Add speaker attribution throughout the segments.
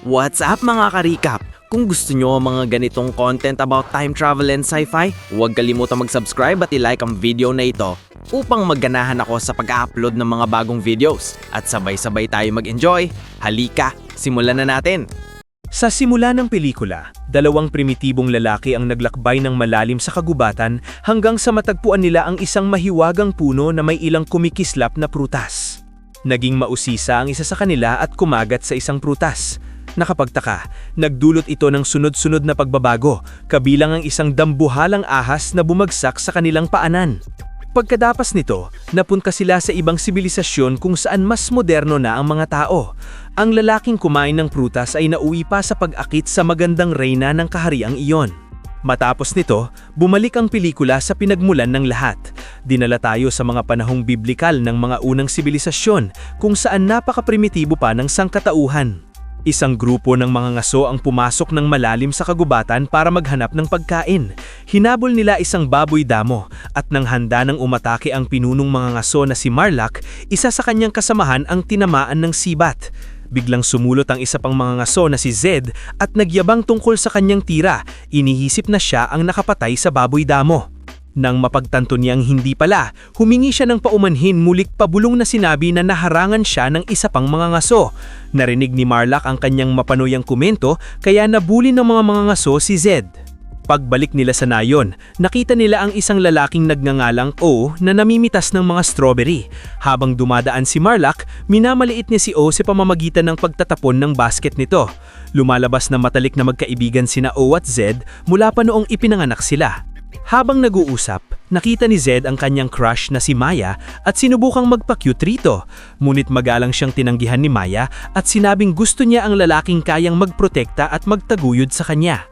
Speaker 1: What's up mga ka-recap? Kung gusto nyo ang mga ganitong content about time travel and sci-fi, huwag kalimutang mag-subscribe at i-like ang video na ito upang magganahan ako sa pag-upload ng mga bagong videos at sabay-sabay tayo mag-enjoy. Halika, simulan na natin!
Speaker 2: Sa simula ng pelikula, dalawang primitibong lalaki ang naglakbay ng malalim sa kagubatan hanggang sa matagpuan nila ang isang mahiwagang puno na may ilang kumikislap na prutas. Naging mausisa ang isa sa kanila at kumagat sa isang prutas. Nakapagtaka, nagdulot ito ng sunod-sunod na pagbabago, kabilang ang isang dambuhalang ahas na bumagsak sa kanilang paanan. Pagkadapas nito, napunta sila sa ibang sibilisasyon kung saan mas moderno na ang mga tao. Ang lalaking kumain ng prutas ay nauwi pa sa pag-akit sa magandang reyna ng kahariang iyon. Matapos nito, bumalik ang pelikula sa pinagmulan ng lahat. Dinala tayo sa mga panahong biblikal ng mga unang sibilisasyon kung saan napaka-primitibo pa ng sangkatauhan. Isang grupo ng mga ngaso ang pumasok ng malalim sa kagubatan para maghanap ng pagkain. Hinabol nila isang baboy damo at nang handa ng umatake ang pinunong mga ngaso na si Marlak, isa sa kanyang kasamahan ang tinamaan ng sibat. Biglang sumulot ang isa pang mga ngaso na si Zed at nagyabang tungkol sa kanyang tira. Inihisip na siya ang nakapatay sa baboy damo. Nang mapagtanto niyang hindi pala, humingi siya ng paumanhin, mulik pabulong na sinabi na naharangan siya ng isa pang mga ngaso. Narinig ni Marlak ang kanyang mapanuyang komento kaya nabuli ng mga ngaso si Zed. Pagbalik nila sa nayon, nakita nila ang isang lalaking nagngangalang O na namimitas ng mga strawberry. Habang dumadaan si Marlak, minamaliit niya si O sa pamamagitan ng pagtatapon ng basket nito. Lumalabas na matalik na magkaibigan sina O at Zed mula pa noong ipinanganak sila. Habang nag-uusap, nakita ni Zed ang kanyang crush na si Maya at sinubukang magpa-cute rito. Ngunit magalang siyang tinanggihan ni Maya at sinabing gusto niya ang lalaking kayang magprotekta at magtaguyod sa kanya.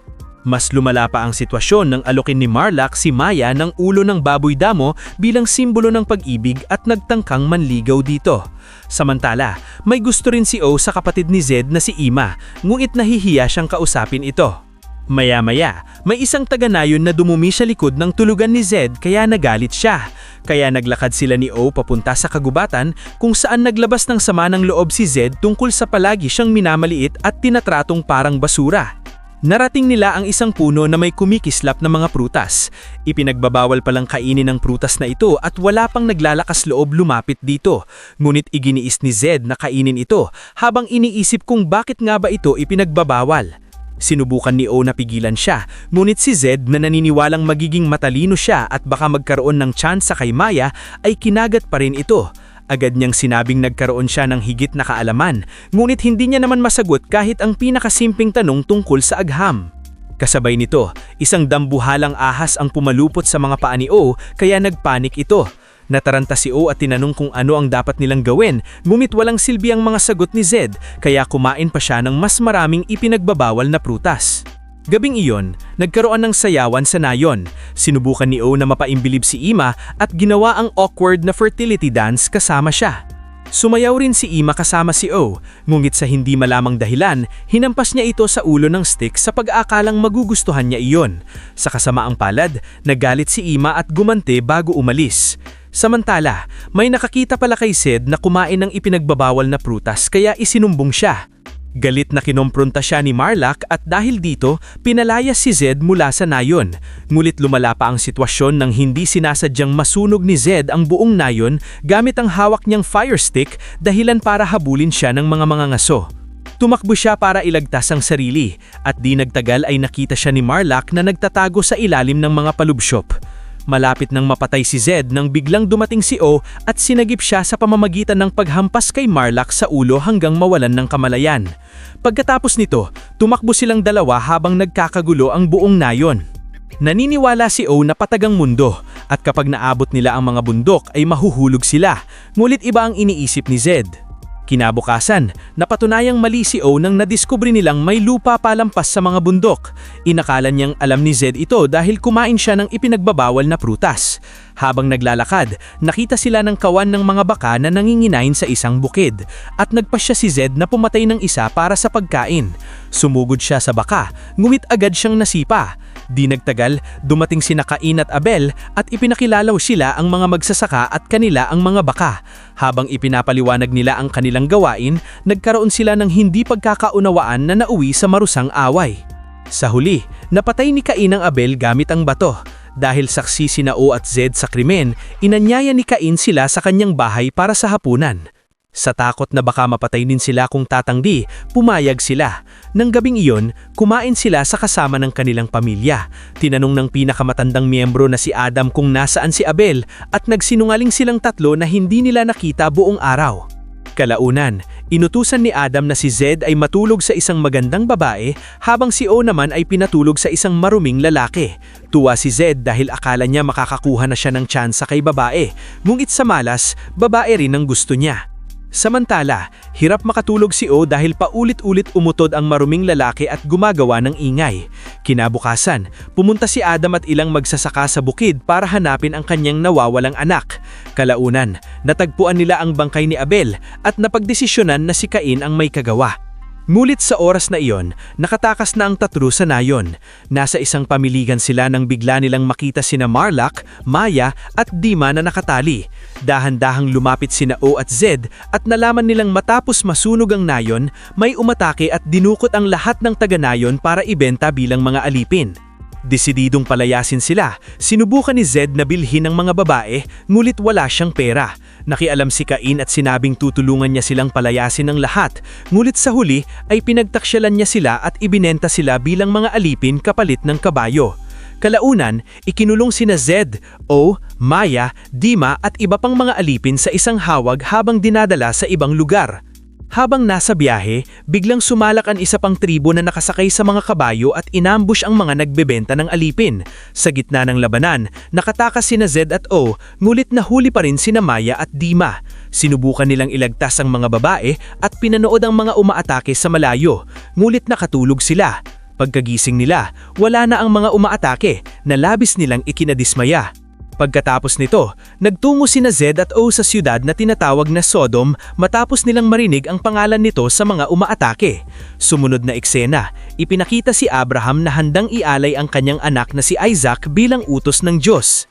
Speaker 2: Mas lumala pa ang sitwasyon nang alokin ni Marlak si Maya ng ulo ng baboy damo bilang simbolo ng pag-ibig at nagtangkang manligaw dito. Samantala, may gusto rin si O sa kapatid ni Zed na si Ima, ngunit nahihiya siyang kausapin ito. Maya-maya, may isang taga-nayon na dumumi sa likod ng tulugan ni Zed kaya nagalit siya. Kaya naglakad sila ni O papunta sa kagubatan kung saan naglabas ng sama ng loob si Zed tungkol sa palagi siyang minamaliit at tinatratong parang basura. Narating nila ang isang puno na may kumikislap na mga prutas. Ipinagbabawal palang kainin ng prutas na ito at wala pang naglalakas loob lumapit dito. Ngunit iginiis ni Zed na kainin ito habang iniisip kung bakit nga ba ito ipinagbabawal. Sinubukan ni O na pigilan siya, ngunit si Zed na naniniwalang magiging matalino siya at baka magkaroon ng tsansa kay Maya ay kinagat pa rin ito. Agad niyang sinabing nagkaroon siya ng higit na kaalaman, ngunit hindi niya naman masagot kahit ang pinakasimping tanong tungkol sa agham. Kasabay nito, isang dambuhalang ahas ang pumalupot sa mga paa ni O kaya nagpanik ito. Nataranta si O at tinanong kung ano ang dapat nilang gawin, ngunit walang silbi ang mga sagot ni Zed, kaya kumain pa siya ng mas maraming ipinagbabawal na prutas. Gabing iyon, nagkaroon ng sayawan sa nayon. Sinubukan ni O na mapaimbilib si Ima at ginawa ang awkward na fertility dance kasama siya. Sumayaw rin si Ima kasama si O, ngunit sa hindi malamang dahilan, hinampas niya ito sa ulo ng stick sa pag-aakalang magugustuhan niya iyon. Sa kasamaang palad, nagalit si Ima at gumante bago umalis. Samantala, may nakakita pala kay Zed na kumain ng ipinagbabawal na prutas kaya isinumbong siya. Galit na kinompronta siya ni Marlak at dahil dito, pinalayas si Zed mula sa nayon. Ngunit lumala pa ang sitwasyon nang hindi sinasadyang masunog ni Zed ang buong nayon gamit ang hawak niyang fire stick dahilan para habulin siya ng mga ngaso. Tumakbo siya para ilagtas ang sarili at di nagtagal ay nakita siya ni Marlak na nagtatago sa ilalim ng mga palubsyop. Malapit nang mapatay si Zed nang biglang dumating si O at sinagip siya sa pamamagitan ng paghampas kay Marlak sa ulo hanggang mawalan ng kamalayan. Pagkatapos nito, tumakbo silang dalawa habang nagkakagulo ang buong nayon. Naniniwala si O na patagang mundo at kapag naabot nila ang mga bundok ay mahuhulog sila, ngunit iba ang iniisip ni Zed. Kinabukasan, napatunayang mali si O nang nadiskubre nilang may lupa palampas sa mga bundok. Inakala niyang alam ni Zed ito dahil kumain siya ng ipinagbabawal na prutas. Habang naglalakad, nakita sila ng kawan ng mga baka na nanginginain sa isang bukid at nagpasya si Zed na pumatay ng isa para sa pagkain. Sumugod siya sa baka, ngunit agad siyang nasipa. Di nagtagal, dumating sina Cain at Abel at ipinakilalaw sila ang mga magsasaka at kanila ang mga baka. Habang ipinapaliwanag nila ang kanilang gawain, nagkaroon sila ng hindi pagkakaunawaan na nauwi sa marusang away. Sa huli, napatay ni Cain ang Abel gamit ang bato. Dahil saksi sina O at Z sa krimen, inanyaya ni Cain sila sa kanyang bahay para sa hapunan. Sa takot na baka mapatay din sila kung tatanggi, pumayag sila. Nang gabing iyon, kumain sila sa kasama ng kanilang pamilya. Tinanong ng pinakamatandang miyembro na si Adam kung nasaan si Abel at nagsinungaling silang tatlo na hindi nila nakita buong araw. Kalaunan, inutusan ni Adam na si Z ay matulog sa isang magandang babae habang si O naman ay pinatulog sa isang maruming lalaki. Tuwa si Z dahil akala niya makakakuha na siya ng tsansa kay babae, ngunit sa malas, babae rin ang gusto niya. Samantala, hirap makatulog si O dahil paulit-ulit umutod ang maruming lalaki at gumagawa ng ingay. Kinabukasan, pumunta si Adam at ilang magsasaka sa bukid para hanapin ang kanyang nawawalang anak. Kalaunan, natagpuan nila ang bangkay ni Abel at napagdesisyonan na si Cain ang may kagawa. Ngulit sa oras na iyon, nakatakas na ang tatlo sa nayon. Nasa isang pamiligan sila nang bigla nilang makita sina Marlak, Maya at Dima na nakatali. Dahan-dahang lumapit sina O at Z at nalaman nilang matapos masunog ang nayon, may umatake at dinukot ang lahat ng taga-nayon para ibenta bilang mga alipin. Desididong palayasin sila, sinubukan ni Z na bilhin ng mga babae, ngulit wala siyang pera. Nakialam si Cain at sinabing tutulungan niya silang palayasin ng lahat, ngulit sa huli ay pinagtaksyalan niya sila at ibinenta sila bilang mga alipin kapalit ng kabayo. Kalaunan, ikinulong sina Z, O, Maya, Dima at iba pang mga alipin sa isang hawag habang dinadala sa ibang lugar. Habang nasa biyahe, biglang sumalak ang isa pang tribo na nakasakay sa mga kabayo at inambush ang mga nagbebenta ng alipin. Sa gitna ng labanan, nakatakas sina Z at O, ngulit nahuli pa rin sina Maya at Dima. Sinubukan nilang ilagtas ang mga babae at pinanood ang mga umaatake sa malayo, ngulit nakatulog sila. Pagkagising nila, wala na ang mga umaatake na labis nilang ikinadismaya. Pagkatapos nito, nagtungo sina Z at O sa siyudad na tinatawag na Sodom matapos nilang marinig ang pangalan nito sa mga umaatake. Sumunod na eksena, ipinakita si Abraham na handang ialay ang kanyang anak na si Isaac bilang utos ng Diyos.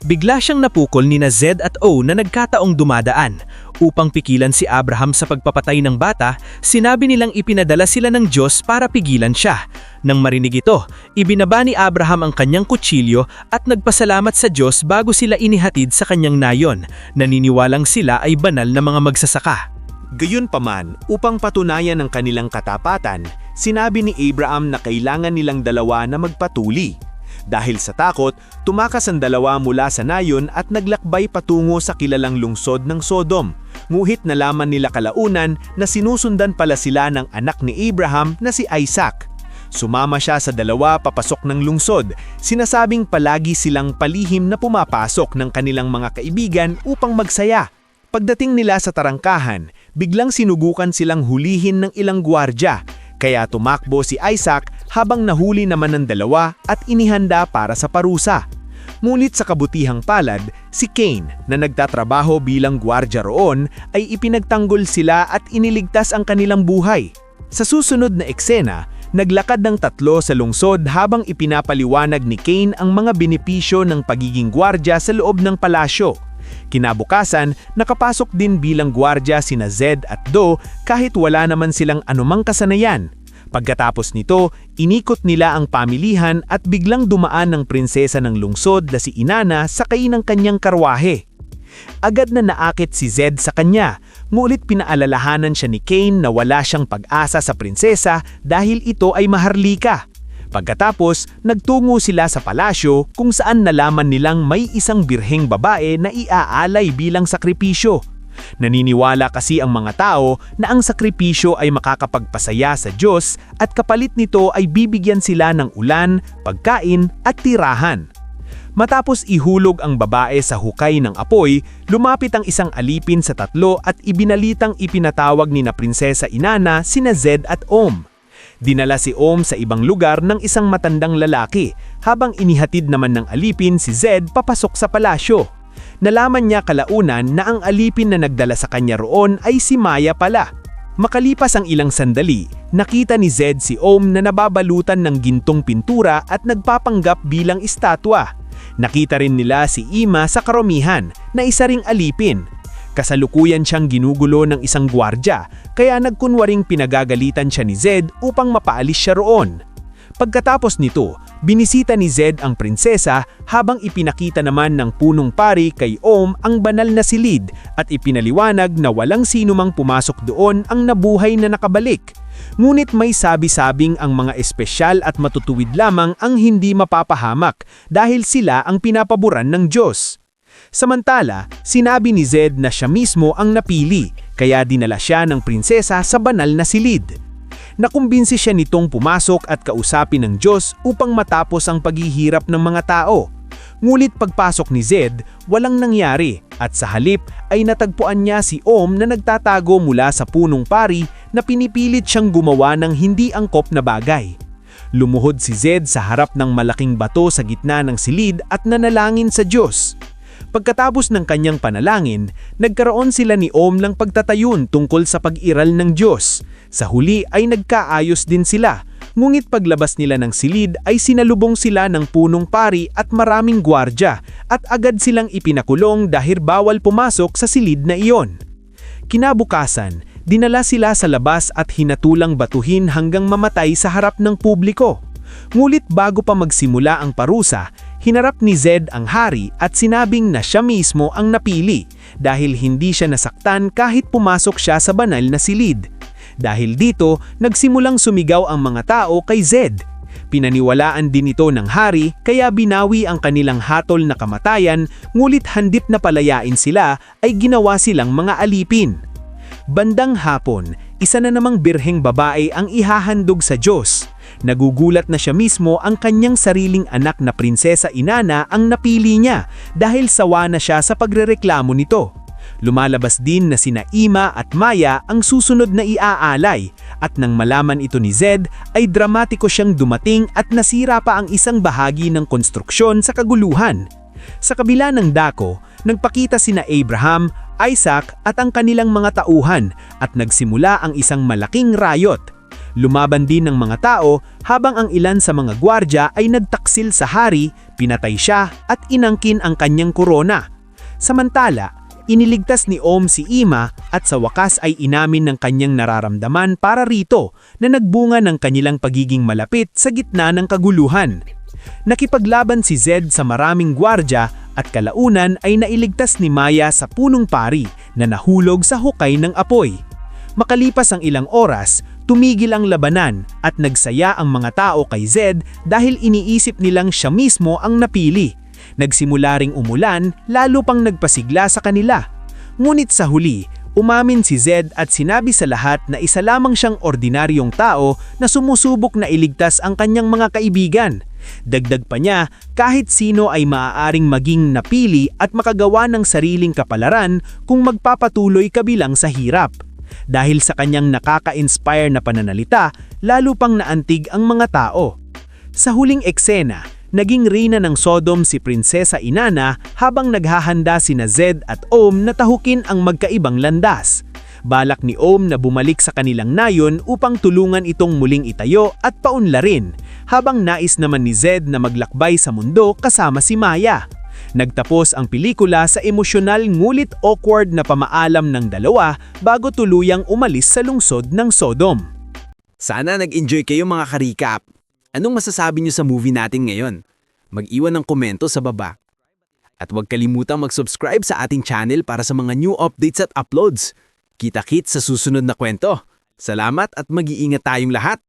Speaker 2: Bigla siyang napukol nina Z at O na nagkataong dumadaan. Upang pigilan si Abraham sa pagpapatay ng bata, sinabi nilang ipinadala sila ng Diyos para pigilan siya. Nang marinig ito, ibinaba ni Abraham ang kanyang kutsilyo at nagpasalamat sa Diyos bago sila inihatid sa kanyang nayon. Naniniwalang sila ay banal na mga magsasaka.
Speaker 3: Gayunpaman, upang patunayan ang kanilang katapatan, sinabi ni Abraham na kailangan nilang dalawa na magpatuli. Dahil sa takot, tumakas ang dalawa mula sa nayon at naglakbay patungo sa kilalang lungsod ng Sodom. Nguhit nalaman nila kalaunan na sinusundan pala sila ng anak ni Abraham na si Isaac. Sumama siya sa dalawa papasok ng lungsod, sinasabing palagi silang palihim na pumapasok ng kanilang mga kaibigan upang magsaya. Pagdating nila sa tarangkahan, biglang sinubukan silang hulihin ng ilang gwardya. Kaya tumakbo si Isaac habang nahuli naman ng dalawa at inihanda para sa parusa. Ngunit sa kabutihang palad, si Cain na nagtatrabaho bilang gwardya roon ay ipinagtanggol sila at iniligtas ang kanilang buhay. Sa susunod na eksena, naglakad ng tatlo sa lungsod habang ipinapaliwanag ni Cain ang mga benepisyo ng pagiging gwardya sa loob ng palasyo. Kinabukasan, nakapasok din bilang gwardya sina Z at Do kahit wala naman silang anumang kasanayan. Pagkatapos nito, inikot nila ang pamilihan at biglang dumaan ng prinsesa ng lungsod na si Inanna sakay ng kanyang karwahe. Agad na naakit si Z sa kanya, ngulit pinaalalahanan siya ni Cain na wala siyang pag-asa sa prinsesa dahil ito ay maharlika. Pagkatapos, nagtungo sila sa palasyo kung saan nalaman nilang may isang birheng babae na iaalay bilang sakripisyo. Naniniwala kasi ang mga tao na ang sakripisyo ay makakapagpasaya sa Diyos at kapalit nito ay bibigyan sila ng ulan, pagkain at tirahan. Matapos ihulog ang babae sa hukay ng apoy, lumapit ang isang alipin sa tatlo at ibinalitang ipinatawag ni na Prinsesa Inanna sina Z at Om. Dinala si Om sa ibang lugar ng isang matandang lalaki, habang inihatid naman ng alipin si Z papasok sa palasyo. Nalaman niya kalaunan na ang alipin na nagdala sa kanya roon ay si Maya pala. Makalipas ang ilang sandali, nakita ni Zed si Om na nababalutan ng gintong pintura at nagpapanggap bilang estatwa. Nakita rin nila si Ima sa karomihan na isa ring alipin. Kasalukuyan siyang ginugulo ng isang gwardya, kaya nagkunwaring pinagagalitan siya ni Zed upang mapaalis siya roon. Pagkatapos nito, binisita ni Zed ang prinsesa habang ipinakita naman ng punong pari kay Om ang banal na silid at ipinaliwanag na walang sino mang pumasok doon ang nabuhay na nakabalik. Ngunit may sabi-sabing ang mga espesyal at matutuwid lamang ang hindi mapapahamak dahil sila ang pinapaboran ng Diyos. Samantala, sinabi ni Zed na siya mismo ang napili, kaya dinala siya ng prinsesa sa banal na silid. Nakumbinsi siya nitong pumasok at kausapin ng Diyos upang matapos ang paghihirap ng mga tao. Ngunit pagpasok ni Zed, walang nangyari at sa halip ay natagpuan niya si Om na nagtatago mula sa punong pari na pinipilit siyang gumawa ng hindi angkop na bagay. Lumuhod si Zed sa harap ng malaking bato sa gitna ng silid at nanalangin sa Diyos. Pagkatapos ng kanyang panalangin, nagkaroon sila ni Om ng pagtatayon tungkol sa pag-iral ng Diyos. Sa huli ay nagkaayos din sila, ngunit paglabas nila ng silid ay sinalubong sila ng punong pari at maraming gwardya at agad silang ipinakulong dahil bawal pumasok sa silid na iyon. Kinabukasan, dinala sila sa labas at hinatulang batuhin hanggang mamatay sa harap ng publiko. Ngunit bago pa magsimula ang parusa, hinarap ni Zed ang hari at sinabing na siya mismo ang napili dahil hindi siya nasaktan kahit pumasok siya sa banal na silid. Dahil dito, nagsimulang sumigaw ang mga tao kay Zed. Pinaniwalaan din ito ng hari kaya binawi ang kanilang hatol na kamatayan, ngunit handip na palayain sila ay ginawa silang mga alipin. Bandang hapon, isa na namang birheng babae ang ihahandog sa Diyos. Nagugulat na siya mismo ang kanyang sariling anak na prinsesa Inanna ang napili niya dahil sawa na siya sa pagrereklamo nito. Lumalabas din na sina Ima at Maya ang susunod na iaalay at nang malaman ito ni Zed ay dramatiko siyang dumating at nasira pa ang isang bahagi ng konstruksyon sa kaguluhan. Sa kabila ng dako, nagpakita sina Abraham, Isaac at ang kanilang mga tauhan at nagsimula ang isang malaking riot. Lumaban din ng mga tao habang ang ilan sa mga gwardya ay nagtaksil sa hari, pinatay siya at inangkin ang kanyang korona. Samantala, iniligtas ni Om si Ima at sa wakas ay inamin ng kanyang nararamdaman para rito na nagbunga ng kanilang pagiging malapit sa gitna ng kaguluhan. Nakipaglaban si Zed sa maraming gwardya at kalaunan ay nailigtas ni Maya sa punong pari na nahulog sa hukay ng apoy. Makalipas ang ilang oras, tumigil ang labanan at nagsaya ang mga tao kay Zed dahil iniisip nilang siya mismo ang napili. Nagsimula ring umulan, lalo pang nagpasigla sa kanila. Ngunit sa huli, umamin si Zed at sinabi sa lahat na isa lamang siyang ordinaryong tao na sumusubok na iligtas ang kanyang mga kaibigan. Dagdag pa niya, kahit sino ay maaaring maging napili at makagawa ng sariling kapalaran kung magpapatuloy kabilang sa hirap. Dahil sa kanyang nakaka-inspire na pananalita, lalo pang naantig ang mga tao. Sa huling eksena, naging reyna ng Sodom si Prinsesa Inanna habang naghahanda sina Zed at Om na tahukin ang magkaibang landas. Balak ni Om na bumalik sa kanilang nayon upang tulungan itong muling itayo at paunlarin, habang nais naman ni Zed na maglakbay sa mundo kasama si Maya. Nagtapos ang pelikula sa emosyonal ngulit awkward na pamaalam ng dalawa bago tuluyang umalis sa lungsod ng Sodom.
Speaker 1: Sana nag-enjoy kayo mga ka-recap. Anong masasabi niyo sa movie natin ngayon? Mag-iwan ng komento sa baba. At huwag kalimutang mag-subscribe sa ating channel para sa mga new updates at uploads. Kita-kits sa susunod na kwento. Salamat at mag-iingat tayong lahat!